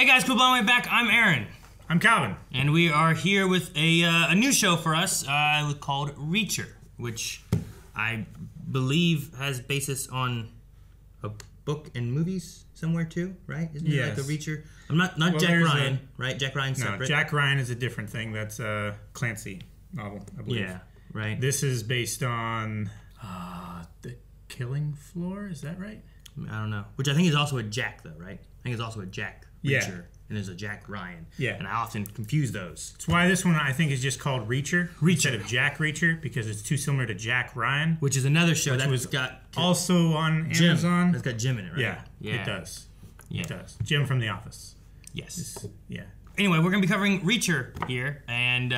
Hey guys, cool blowing way back. I'm Aaron. I'm Calvin. And we are here with a new show for us called Reacher, which I believe has basis on a book and movies somewhere too, right? Isn't it like a Reacher? I'm not Jack Ryan, right? Jack Ryan's separate. No, Jack Ryan is a different thing. That's a Clancy novel, I believe. Yeah, right. This is based on The Killing Floor, is that right? I don't know. Which I think is also a Jack, though, right? I think it's also a Jack Reacher, and there's a Jack Ryan. Yeah. And I often confuse those. That's why this one, I think, is just called Reacher instead of Jack Reacher, because it's too similar to Jack Ryan. Which is another show that's got... Also on Amazon. That's got Jim in it, right? Yeah, it does. Yeah. It does. Jim from The Office. Yes. Yeah. Anyway, we're going to be covering Reacher here, and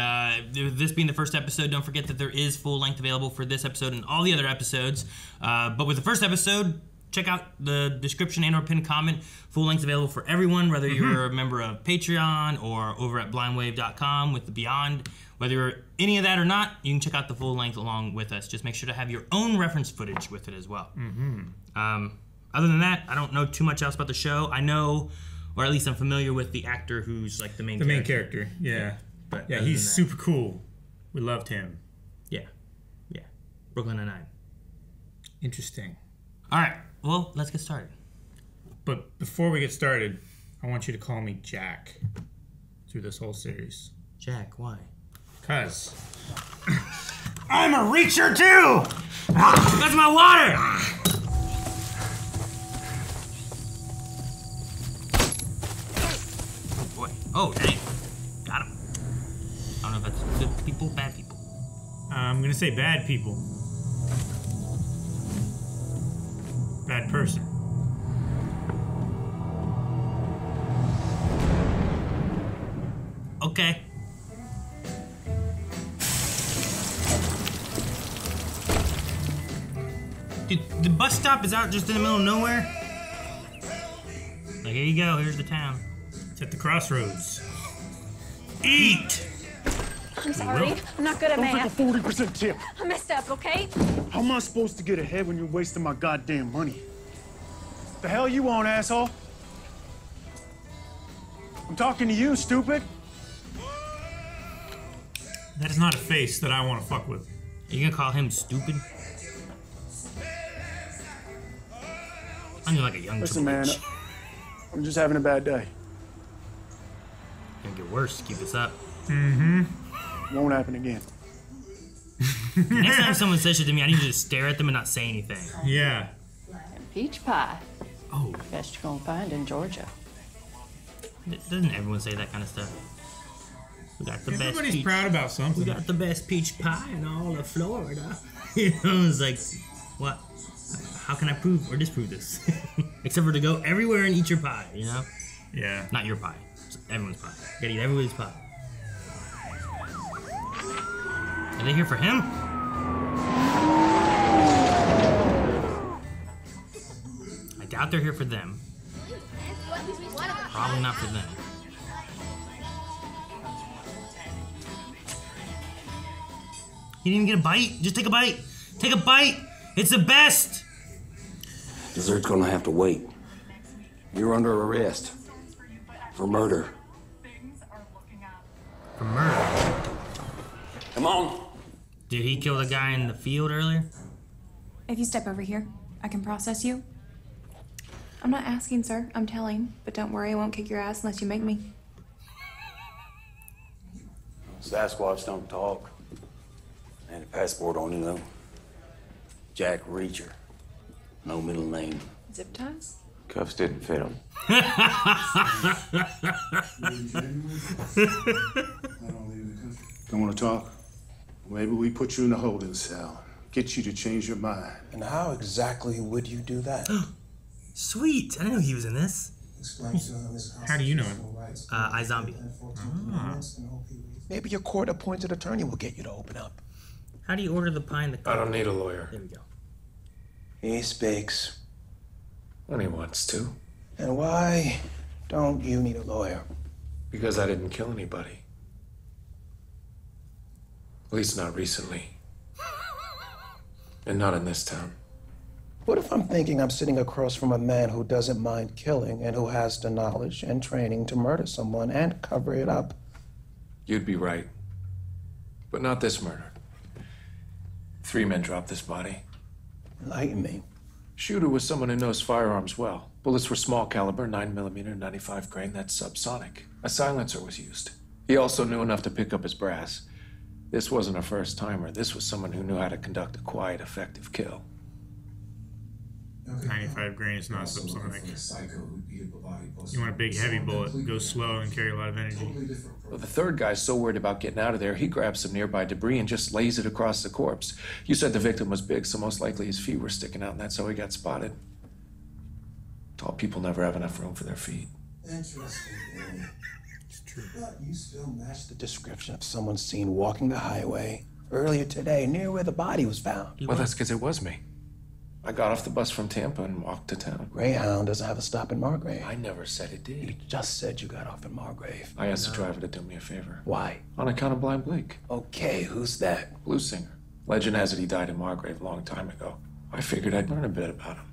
this being the first episode, don't forget that there is full length available for this episode and all the other episodes. But with the first episode, check out the description and or pinned comment. Full length available for everyone, whether you're a member of Patreon or over at blindwave.com with the Beyond. Whether you're any of that or not, you can check out the full length along with us. Just make sure to have your own reference footage with it as well. Other than that, I don't know too much else about the show. I know, or at least I'm familiar with the actor who's like the main character. The main character, yeah. But yeah, he's super cool. We loved him. Yeah. Brooklyn Nine-Nine. Interesting. All right. Well, let's get started. But before we get started, I want you to call me Jack through this whole series. Jack, why? Because I'm a Reacher too! That's my water! Oh boy. Oh, dang. Got him. I don't know if that's good people, bad people. I'm going to say bad people. Bad person. Okay. Dude, the bus stop is out just in the middle of nowhere. Like, here you go, here's the town. It's at the crossroads. Eat! I'm sorry. I'm not good at math. Don't take a 40% tip. I messed up, okay? How am I supposed to get ahead when you're wasting my goddamn money? The hell you want, asshole? I'm talking to you, stupid. That is not a face that I want to fuck with. Are you gonna call him stupid? I'm like a young Listen, man, bitch. I'm just having a bad day. Gonna get worse. Keep this up. Won't happen again. Next time someone says shit to me, I need you to stare at them and not say anything. Yeah. Peach pie. Oh. Best you're gonna find in Georgia. Doesn't everyone say that kind of stuff? We got the best Everybody's peach. proud about something. We got the best peach pie in all of Florida. You know, it's like, what? How can I prove or disprove this? Except for to go everywhere and eat your pie, you know? Yeah. Not your pie. It's everyone's pie. You gotta eat everybody's pie. Are they here for him? I doubt they're here for them. Probably not for them. You didn't even get a bite? Just take a bite. Take a bite. It's the best. Dessert's gonna have to wait. You're under arrest. For murder. For murder? Come on. Did he kill the guy in the field earlier? If you step over here, I can process you. I'm not asking, sir. I'm telling. But don't worry, I won't kick your ass unless you make me. Sasquatch don't talk. And a passport on you, though. Jack Reacher. No middle name. Zip ties? Cuffs didn't fit him. Don't want to talk? Maybe we put you in a holding cell. Get you to change your mind. And how exactly would you do that? Sweet. I didn't know he was in this. How do you know him? iZombie. Maybe your court-appointed attorney will get you to open up. How do you order the pie in the cup? I don't need a lawyer. There we go. He speaks. When he wants to. And why don't you need a lawyer? Because I didn't kill anybody. At least not recently. And not in this town. What if I'm thinking I'm sitting across from a man who doesn't mind killing and who has the knowledge and training to murder someone and cover it up? You'd be right. But not this murder. 3 men dropped this body. Enlighten me. Shooter was someone who knows firearms well. Bullets were small caliber, 9mm, 95 grain, that's subsonic. A silencer was used. He also knew enough to pick up his brass. This wasn't a first-timer. This was someone who knew how to conduct a quiet, effective kill. 95 grain is not subsonic. You want a big, heavy bullet. Go slow and carry a lot of energy. Well, the third guy's so worried about getting out of there, he grabs some nearby debris and just lays it across the corpse. You said the victim was big, so most likely his feet were sticking out, and that's how he got spotted. Tall people never have enough room for their feet. Interesting. It's true. But you still match the description of someone seen walking the highway earlier today near where the body was found. Well, that's because it was me. I got off the bus from Tampa and walked to town. Greyhound doesn't have a stop in Margrave. I never said it did. You just said you got off in Margrave. I asked the driver to do me a favor. Why? On account of Blind Blake. Okay, who's that? Blues singer. Legend has it he died in Margrave a long time ago. I figured I'd learn a bit about him.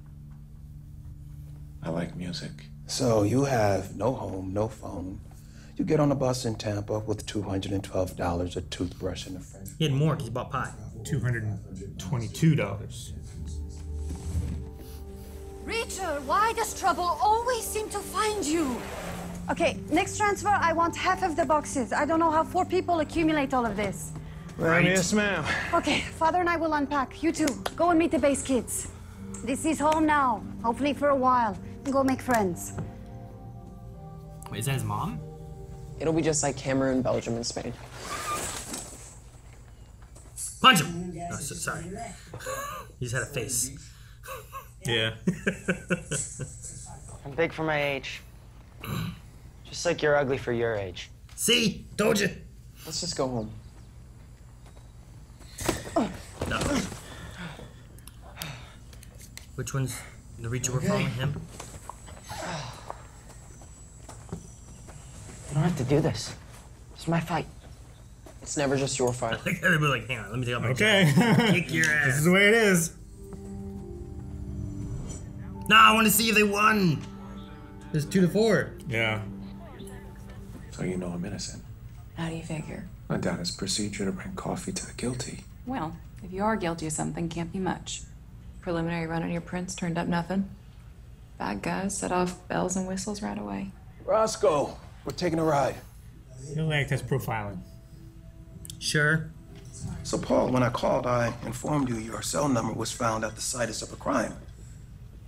I like music. So you have no home, no phone. You get on a bus in Tampa with $212, a toothbrush, and a friend. He had more because he bought pie. $222. Reacher, why does trouble always seem to find you? Okay, next transfer, I want half of the boxes. I don't know how 4 people accumulate all of this. Right. Yes, ma'am. Okay, Father and I will unpack. You two, go and meet the base kids. This is home now, hopefully for a while. Go make friends. Wait, is that his mom? It'll be just like Cameroon, Belgium, and Spain. Punch him! Oh, sorry. He's had a face. Yeah. I'm big for my age. Just like you're ugly for your age. See? Told you. Let's just go home. No. Which one's the Reacher we're following? Him? You don't have to do this. It's my fight. It's never just your fight. Everybody's like, hang on, let me take off my Okay. jacket. Kick your ass. This is the way it is. No, I want to see if they won. It's 2-4. Yeah. So you know I'm innocent. How do you figure? I doubt it's procedure to bring coffee to the guilty. Well, if you are guilty of something, can't be much. Preliminary run on your prints turned up nothing. Bad guys set off bells and whistles right away. Roscoe, we're taking a ride. He'll act as profiling. Sure. So, Paul, when I called, I informed you your cell number was found at the site of a crime.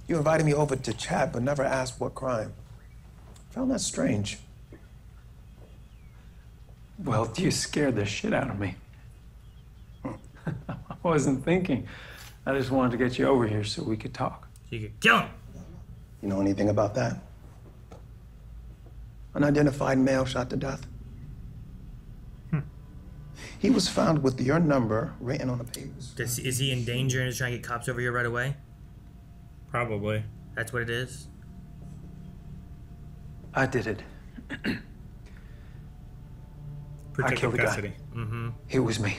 You invited me over to chat, but never asked what crime. Found that strange. Well, you scared the shit out of me. I wasn't thinking. I just wanted to get you over here so we could talk. You could kill him. You know anything about that? Unidentified male shot to death. He was found with your number written on the papers. Is he in danger and is trying to get cops over here right away? Probably. That's what it is? I did it. Protect I killed the guy. custody. Mm-hmm. It was me.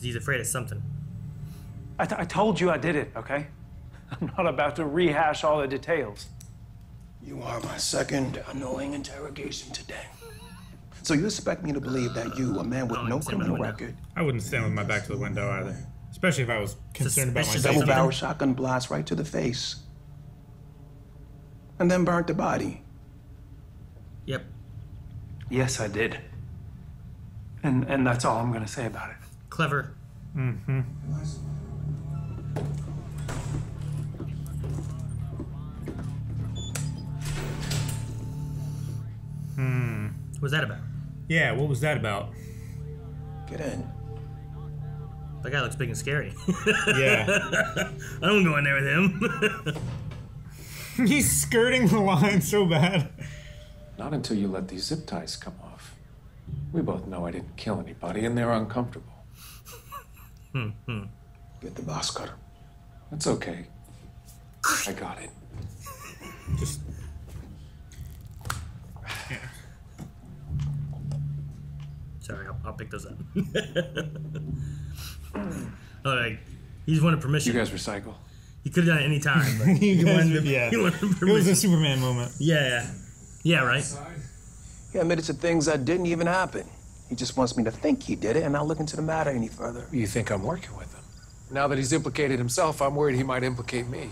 He's afraid of something. I told you I did it, okay? I'm not about to rehash all the details. You are my second annoying interrogation today. So you expect me to believe that you, a man with no criminal record... I wouldn't stand with my back to the window either. Especially if I was concerned about my safety. Double-barrel shotgun blast right to the face. And then burnt the body. Yep. Yes, I did. And that's all I'm gonna say about it. Clever. Mm-hmm. What was that about? Yeah, what was that about? Get in. That guy looks big and scary. Yeah. I don't go in there with him. He's skirting the line so bad. Not until you let these zip ties come off. We both know I didn't kill anybody, and they're uncomfortable. Get the box cutter. That's okay. I got it. Just... Yeah. Sorry, I'll pick those up. All right. He's wanted permission. You guys recycle? He could have done it any time. But He wanted to- he wanted It was a permission. Superman moment. Yeah. Yeah, right? He admitted to things that didn't even happen. He just wants me to think he did it and not look into the matter any further. You think I'm working with him? Now that he's implicated himself, I'm worried he might implicate me.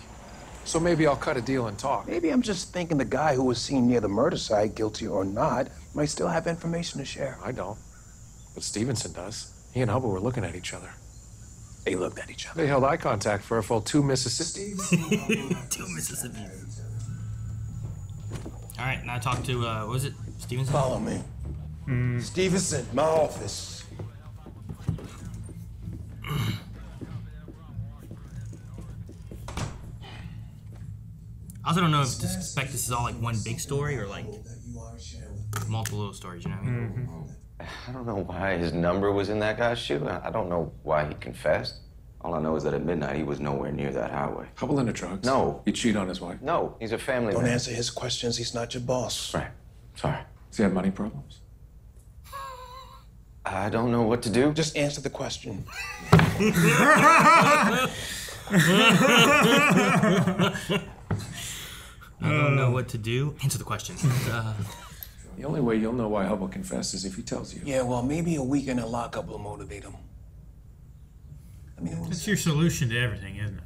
So maybe I'll cut a deal and talk. Maybe I'm just thinking the guy who was seen near the murder site, guilty or not, might still have information to share. I don't. But Stevenson does. He and Hubble were looking at each other. They looked at each other. They held eye contact for a full 2 Mississippi. 2 Mississippi. All right, now talk to, what was it? Stevenson? Follow me. Stevenson, my office. I also don't know if to expect this is all like one big story or like multiple little stories, you know what I mean? I don't know why his number was in that guy's shoe. I don't know why he confessed. All I know is that at midnight he was nowhere near that highway. Hubble into drugs? No. He cheat on his wife? No, he's a family Don't man. answer his questions. He's not your boss. Right. Sorry. Does he have money problems? I don't know what to do. Just answer the question. I don't know what to do. Answer the question. The only way you'll know why Hubble confessed is if he tells you. Yeah, well, maybe a weekend in lockup will motivate him. I mean, That's your solution to everything, isn't it?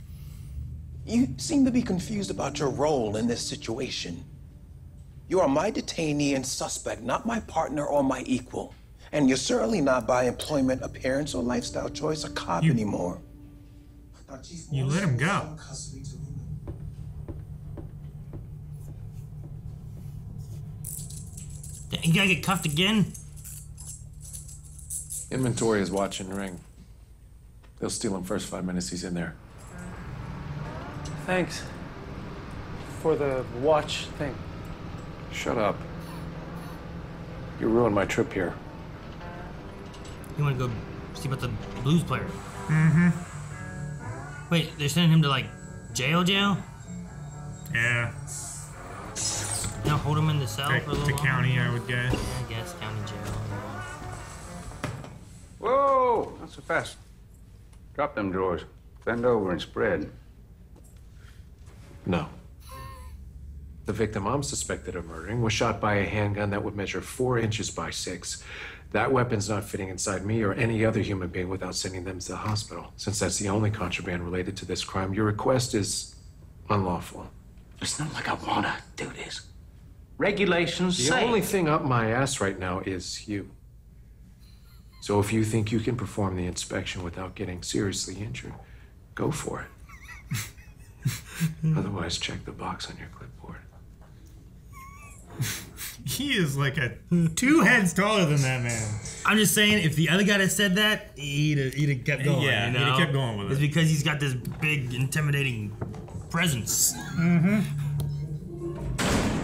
you seem to be confused about your role in this situation. You are my detainee and suspect, not my partner or my equal. And you're certainly not by employment, appearance, or lifestyle choice a cop anymore. You let him go. You gotta get cuffed again? Inventory is watch and ring. They'll steal him first 5 minutes he's in there. Thanks for the watch thing. Shut up. You ruined my trip here. You wanna go see about the blues player? Mm-hmm. Wait, they're sending him to like jail? Yeah. Now hold him in the cell Back for a little to while? county, I would guess. I guess county jail. Whoa, not so fast. Drop them drawers. Bend over and spread. No. The victim I'm suspected of murdering was shot by a handgun that would measure 4 inches by 6. That weapon's not fitting inside me or any other human being without sending them to the hospital. Since that's the only contraband related to this crime, your request is unlawful. It's not like I wanna do this. Regulations The say. only thing up my ass right now is you. So if you think you can perform the inspection without getting seriously injured, go for it. Otherwise, check the box on your clipboard. He is like 2 heads taller than that man. I'm just saying, if the other guy had said that, he'd have kept going. Yeah, you know? he'd have kept going with It's it. because he's got this big, intimidating presence. Mm-hmm.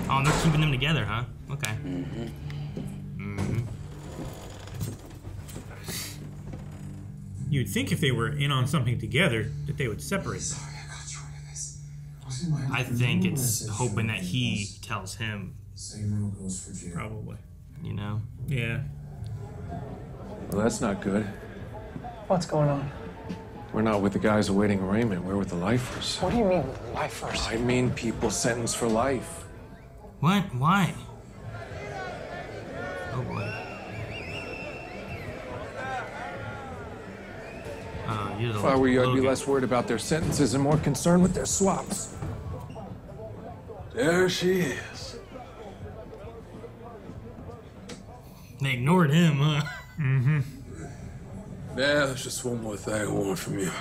Oh, and they're keeping them together, huh? Okay. You'd think if they were in on something together that they would separate. I think it's hoping that he tells him. Probably. You know? Yeah. Well, that's not good. What's going on? We're not with the guys awaiting arraignment. We're with the lifers. What do you mean, lifers? I mean people sentenced for life. What? Why? Oh boy. You're the If I were you, I'd little be guy. less worried about their sentences and more concerned with their swaps. There she is. They ignored him, huh? Mm-hmm. Now, there's just one more thing I want from you.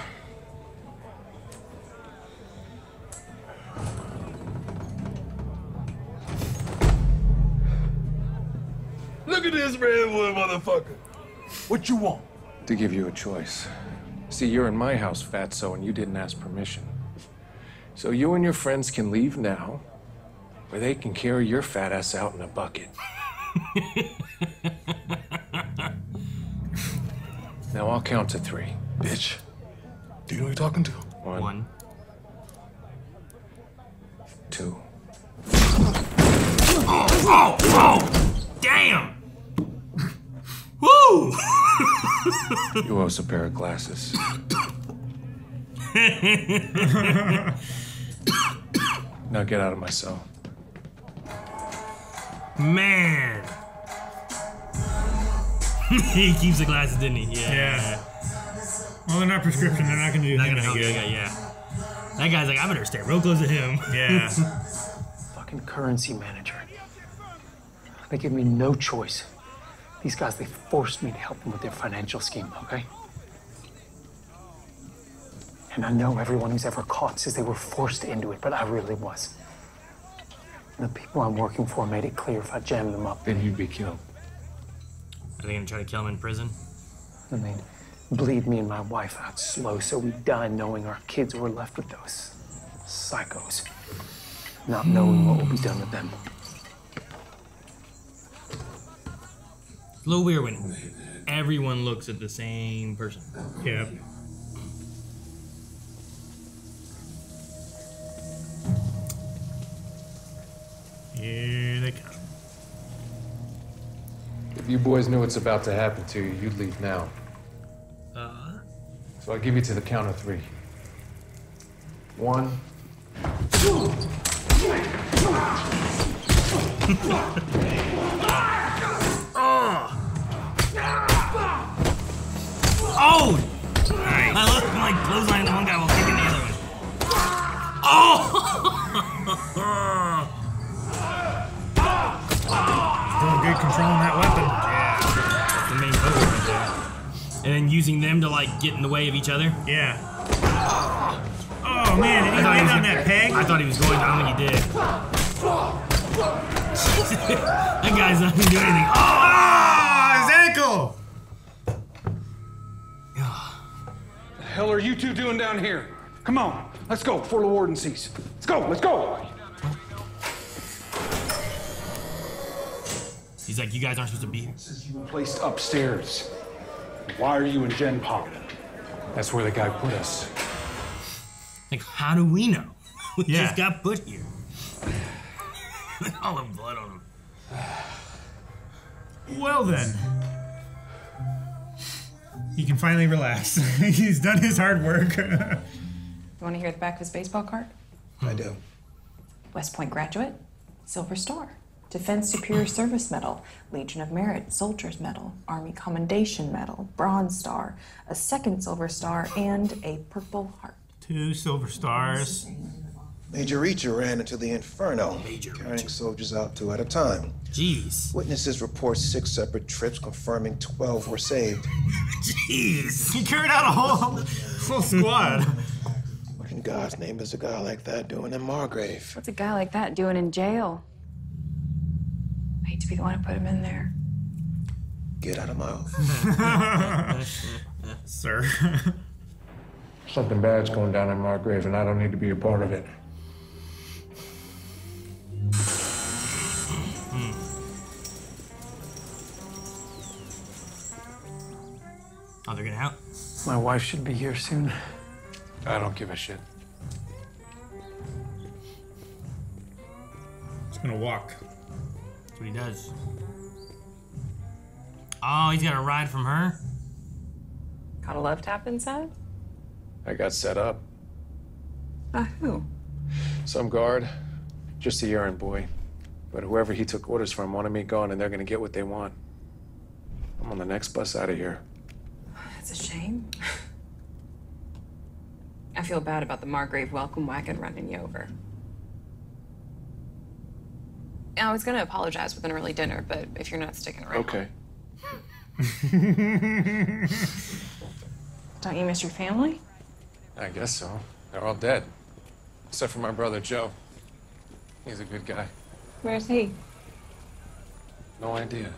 Look at this redwood motherfucker. What you want? To give you a choice. See, you're in my house, fatso, and you didn't ask permission. So you and your friends can leave now, or they can carry your fat ass out in a bucket. Now I'll count to 3. Bitch, do you know who you're talking to? 1. 2. Oh! Damn! Woo! You owe us a pair of glasses. Now get out of my cell. Man. He keeps the glasses, didn't he? Yeah. Well, they're not prescription. They're not going to do anything help good. Yeah. That guy's like, I better stay real close to him. Yeah. Fucking currency manager. They give me no choice. These guys, they forced me to help them with their financial scheme, okay? And I know everyone who's ever caught says they were forced into it, but I really was. And the people I'm working for made it clear if I jammed them up, then you'd be killed. Are they gonna try to kill him in prison? And they'd bleed me and my wife out slow so we'd die knowing our kids were left with those psychos, not knowing what will be done with them. It's a little weird when everyone looks at the same person. Yep. Here they come. If you boys knew what's about to happen to you, you'd leave now. So I'll give you to the count of 3. 1. Oh! Nice. I look like clothesline the one guy while kicking the other one. Oh! Doing good controlling that weapon. Yeah. That's the main focus right there. And then using them to like get in the way of each other. Yeah. Oh man, did he land on that peg? I thought he was going. I don't think he did. That guy's not gonna do anything. Oh, his ankle! The hell are you two doing down here? Come on, let's go before the warden sees. Let's go, let's go! He's like, you guys aren't supposed to be here. Placed upstairs. Why are you in Gen Pop? That's where the guy put us. Like, how do we know? We Yeah. just got put here. All the blood on him. Well then. He can finally relax. He's done his hard work. You want to hear the back of his baseball card? I do. West Point graduate, Silver Star, Defense Superior Service Medal, Legion of Merit, Soldier's Medal, Army Commendation Medal, Bronze Star, a second Silver Star, and a Purple Heart. 2 silver stars. Major Reacher ran into the Inferno, carrying soldiers out 2 at a time. Jeez. Witnesses report 6 separate trips, confirming 12 were saved. Jeez. He carried out a whole squad. What in God's name is a guy like that doing in Margrave? What's a guy like that doing in jail? I hate to be the one to put him in there. Get out of my office. Sir. Something bad's going down in Margrave, and I don't need to be a part of it. Oh, they're getting out? My wife should be here soon. I don't give a shit. He's gonna walk. That's what he does. Oh, he's got a ride from her? Got a love tap inside? I got set up. By who? Some guard, just a errand boy. But whoever he took orders from wanted me gone, and they're gonna get what they want. I'm on the next bus out of here. That's a shame. I feel bad about the Margrave welcome wagon running you over. I was gonna apologize with an early dinner, but if you're not sticking around. Okay. Don't you miss your family? I guess so. They're all dead. Except for my brother, Joe. He's a good guy. Where's he? No idea.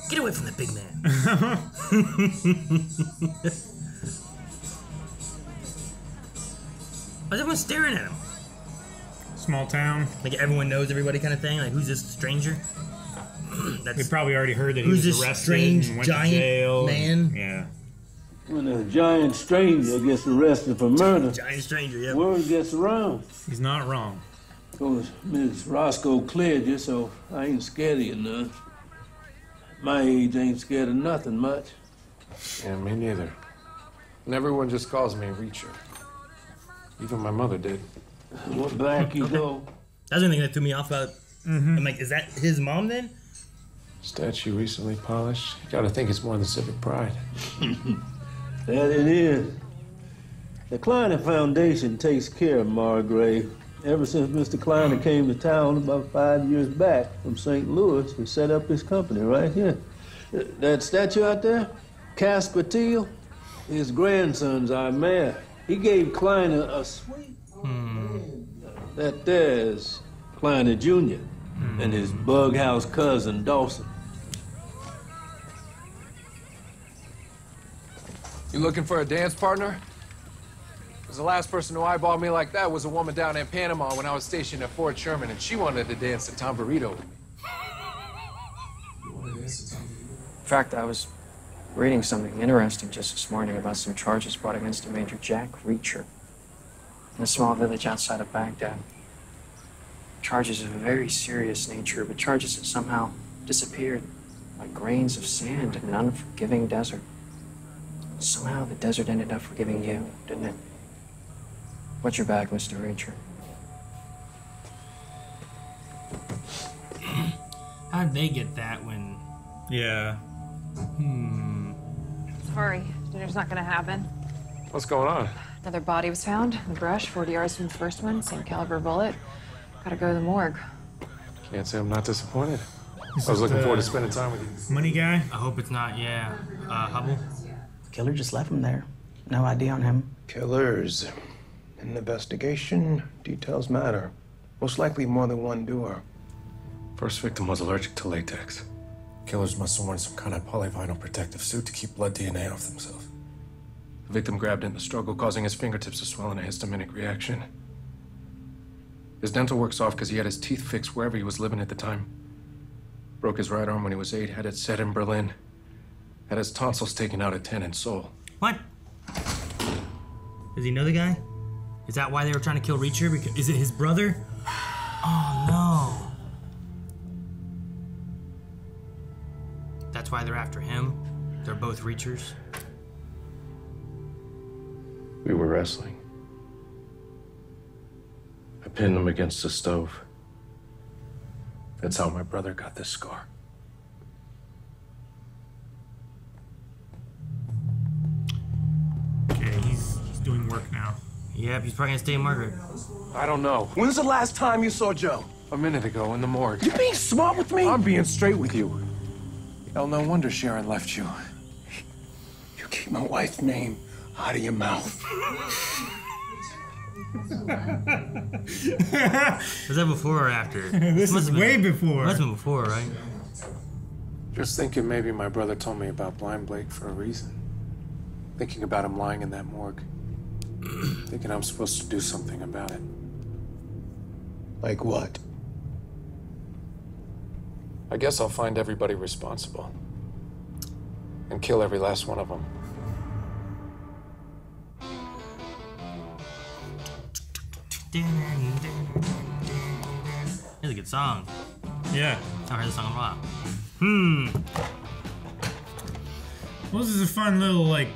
Get away from the big man. Why's everyone staring at him? Small town. Like everyone knows everybody kind of thing? Like, who's this stranger? They probably already heard that he Who's was this arrested strange and went to giant jail. man? Yeah. When a giant stranger gets arrested for murder, Giant stranger, yeah. word gets around. He's not wrong. Of course, Miss Roscoe cleared you, so I ain't scared of you none. My age ain't scared of nothing much. Yeah, me neither. And everyone just calls me Reacher. Even my mother did. Well, back you go. That's the thing that threw me off about. I'm like, is that his mom then? Statue recently polished. You gotta think it's more than civic pride. That it is. The Kliner Foundation takes care of Margrave. Ever since Mr. Kliner came to town about 5 years back from St. Louis, he set up his company right here. That statue out there, Casper Teal, his grandson's our mayor. He gave Kliner a sweet That there's Kliner Jr. and his bughouse cousin, Dawson. You looking for a dance partner? Because the last person who eyeballed me like that was a woman down in Panama when I was stationed at Fort Sherman, and she wanted to dance the Tamborito with me. In fact, I was reading something interesting just this morning about some charges brought against a Major Jack Reacher in a small village outside of Baghdad. Charges of a very serious nature, but charges that somehow disappeared like grains of sand in an unforgiving desert. Somehow the desert ended up forgiving you, didn't it? What's your bag, Mr. Reacher? How'd they get that when... Yeah. Sorry, dinner's not gonna happen. What's going on? Another body was found in the brush, 40 yards from the first one, same caliber bullet. Gotta go to the morgue. Can't say I'm not disappointed. I was looking forward to spending time with you. Money guy? I hope it's not, Hubble. Killer just left him there. No ID on him. Killers. In the investigation, details matter. Most likely more than one doer. First victim was allergic to latex. Killers must have worn some kind of polyvinyl protective suit to keep blood DNA off themselves. The victim grabbed it in the struggle, causing his fingertips to swell in a histaminic reaction. His dental work's off because he had his teeth fixed wherever he was living at the time. Broke his right arm when he was 8, had it set in Berlin. Had his tonsils taken out at 10 in Seoul. What? Does he know the guy? Is that why they were trying to kill Reacher? Is it his brother? Oh, no. That's why they're after him? They're both Reachers? We were wrestling. I pinned him against the stove. That's how my brother got this scar. Okay, he's doing work now. Yep, he's probably gonna stay in Margrave. I don't know. When's the last time you saw Joe? A minute ago in the morgue. You being smart with me? I'm being straight with you. Hell, no wonder Sharon left you. You keep my wife's name out of your mouth. Was that before or after? This is way before. Must have been before, right? Just thinking maybe my brother told me about Blind Blake for a reason. Thinking about him lying in that morgue. Thinking I'm supposed to do something about it. Like what? I guess I'll find everybody responsible. And kill every last one of them. It's a good song. Yeah. I haven't heard this song in a while. Well, this is a fun little, like,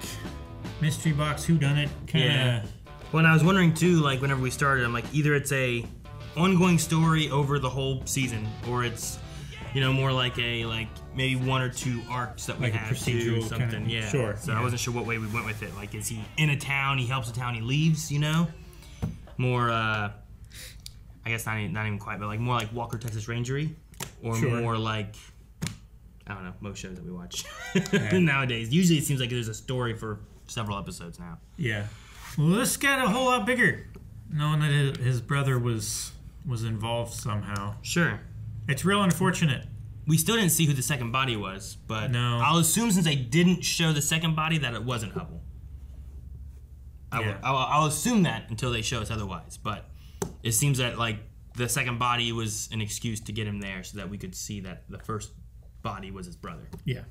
mystery box Who Dunnit kind of. Yeah. Well, and I was wondering too, like, whenever we started, I'm like, either it's a ongoing story over the whole season, or it's, you know, more like a, like, maybe 1 or 2 arcs that we Like a have to procedural something. kind of- Yeah. sure, So yeah. I wasn't sure what way we went with it. Like, is he in a town, he helps a town, he leaves, you know? More, I guess not even quite, but like more like Walker, Texas Rangery, or Sure. more like, I don't know, most shows that we watch nowadays. Usually it seems like there's a story for several episodes now. Yeah. Well, this got a whole lot bigger, knowing that his brother was involved somehow. Sure. It's real unfortunate. We still didn't see who the second body was, but No. I'll assume since they didn't show the second body that it wasn't Hubble. Yeah. I'll assume that until they show us otherwise, but it seems that like the second body was an excuse to get him there so that we could see that the first body was his brother. Yeah.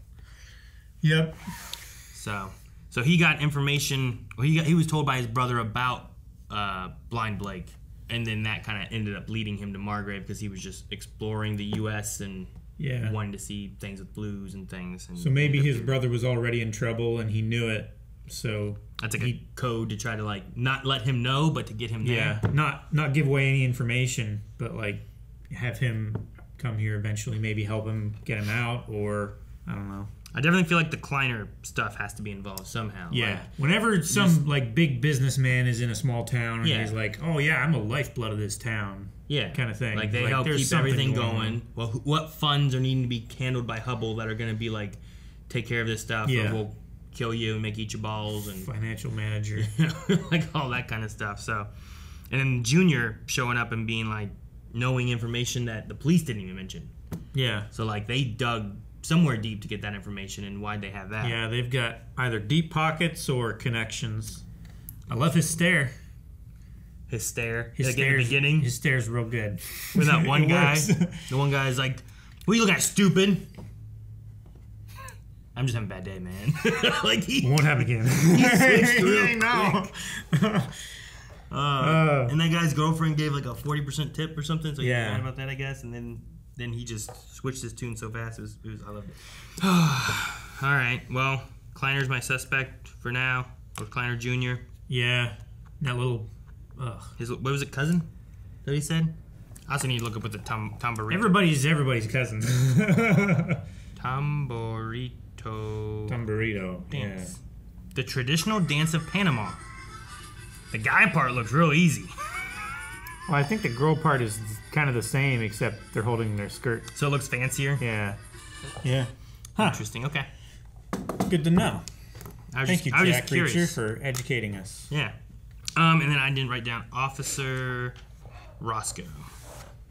Yep. So he got information. Well, he was told by his brother about Blind Blake, and then that kind of ended up leading him to Margrave because he was just exploring the U.S. and wanting to see things with blues and things. And so maybe his brother was already in trouble and he knew it. So that's like a code to try to like not let him know, but to get him there. Yeah, not give away any information, but like have him come here eventually, maybe help him get him out, or I don't know. I definitely feel like the Kliner stuff has to be involved somehow. Yeah. Like, whenever some like big businessman is in a small town and he's like, oh yeah, I'm the lifeblood of this town. Yeah. Kind of thing. Like they help keep everything going. Well, what funds are needing to be handled by Hubble that are going to be like, take care of this stuff, or we'll kill you and make you eat your balls, and financial manager. Like all that kind of stuff. So, and then Junior showing up and being like, knowing information that the police didn't even mention. Yeah. So like they dug somewhere deep to get that information, and why'd they have that? Yeah, they've got either deep pockets or connections. I love his stare. His stare? His like stare's, in the beginning? His stare's real good. With that one guy. The one guy's like, what are you looking at, stupid? I'm just having a bad day, man. Like he won't happen again. He switched real quick. And that guy's girlfriend gave like a 40% tip or something, so he was mad about that, I guess, and then he just switched his tune so fast. It was I loved it. All right, well, Kliner's my suspect for now, or Kliner Jr. Yeah, that little, his what was it, cousin? That he said. I also need to look up what the Tamborito. Everybody's cousin. Tamborito dance. Yeah. The traditional dance of Panama. The guy part looks real easy. Well, I think the girl part is kind of the same, except they're holding their skirt. So it looks fancier? Yeah. Yeah. Huh. Interesting, okay. Good to know. Thank you, I was Jack just curious. Reacher, for educating us. Yeah. And then I didn't write down Officer Roscoe.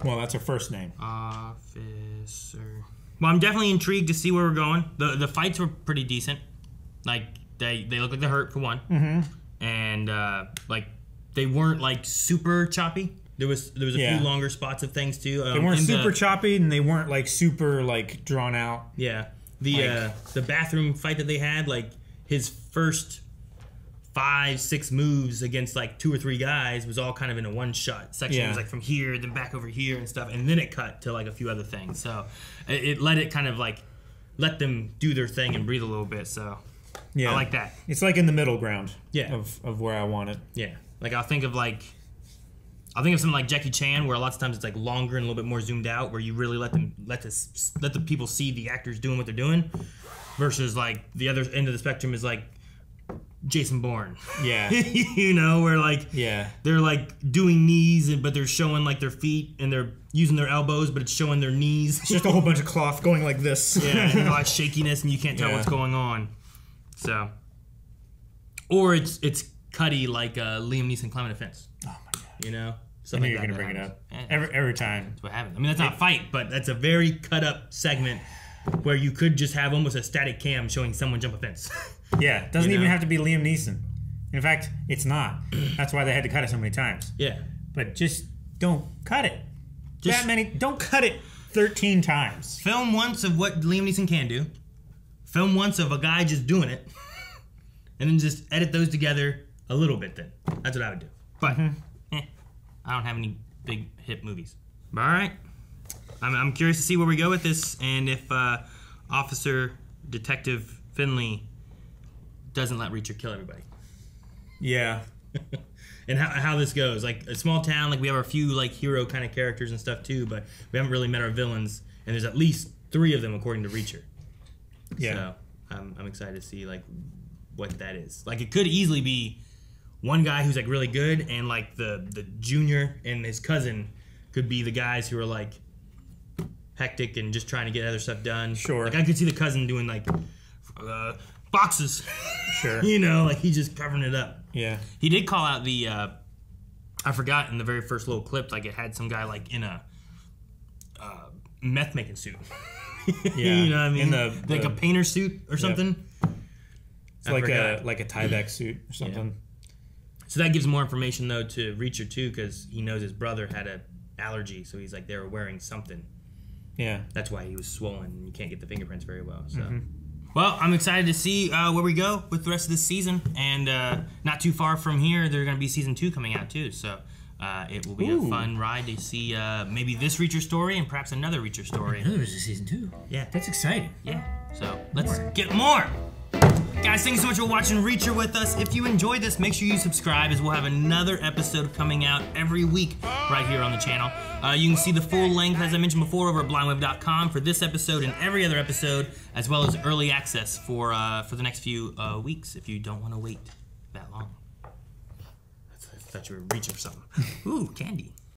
Well, that's her first name. Officer. Well, I'm definitely intrigued to see where we're going. The fights were pretty decent. Like, they look like they're hurt, for one. Mm-hmm. And, like, they weren't, like, super choppy. There was a few longer spots of things, too. They weren't super choppy, and they weren't, like, super, like, drawn out. Yeah. The bathroom fight that they had, like, his first 5-6 moves against, like, 2 or 3 guys was all kind of in a one-shot section. It was, like, from here, then back over here and stuff. And then it cut to, like, a few other things. So it let it kind of, like, let them do their thing and breathe a little bit, so... Yeah, I like that. It's like in the middle ground. Yeah. Of where I want it. Yeah. Like I'll think of something like Jackie Chan, where lots of times it's like longer and a little bit more zoomed out, where you really let the people see the actors doing what they're doing, versus like the other end of the spectrum is like Jason Bourne. Yeah. You know, where like they're like doing knees, but they're showing like their feet and they're using their elbows, but it's showing their knees. It's just a whole bunch of cloth going like this. Yeah, and a lot of shakiness, and you can't tell what's going on. So, or it's cutty like Liam Neeson climbing a fence. Oh my god! You know, I knew you were gonna bring it up every time. That's what happens. I mean, that's not a fight, but that's a very cut up segment where you could just have almost a static cam showing someone jump a fence. Yeah, it doesn't even have to be Liam Neeson. In fact, it's not. That's why they had to cut it so many times. Yeah, but just don't cut it. Don't cut it 13 times. Film once of what Liam Neeson can do. Film once of a guy just doing it, and then just edit those together a little bit. Then that's what I would do. But I don't have any big hit movies. But all right, I'm curious to see where we go with this, and if Officer Detective Finley doesn't let Reacher kill everybody. Yeah. And how this goes. Like a small town, like we have a few like hero kind of characters and stuff too, but we haven't really met our villains, and there's at least 3 of them according to Reacher. Yeah. So I'm excited to see like what that is. Like it could easily be one guy who's like really good, and like the junior and his cousin could be the guys who are like hectic and just trying to get other stuff done. Sure. Like I could see the cousin doing like boxes. Sure. You know, like he's just covering it up. Yeah. He did call out the I forgot in the very first little clip, like it had some guy like in a meth making suit. Yeah. You know what I mean? Like a painter suit or something. It's like a Tyvek suit or something. Yeah. So that gives more information though to Reacher too, because he knows his brother had an allergy, so he's like they were wearing something. Yeah. That's why he was swollen and you can't get the fingerprints very well. So well, I'm excited to see where we go with the rest of this season, and not too far from here there's going to be season 2 coming out too, so It will be a fun ride to see maybe this Reacher story and perhaps another Reacher story. Another is a season 2. Yeah. That's exciting. Yeah. So let's get more. Guys, thank you so much for watching Reacher with us. If you enjoyed this, make sure you subscribe as we'll have another episode coming out every week right here on the channel. You can see the full length, as I mentioned before, over at blindweb.com for this episode and every other episode, as well as early access for the next few weeks if you don't want to wait that long. I thought you were reaching for something. Ooh, candy.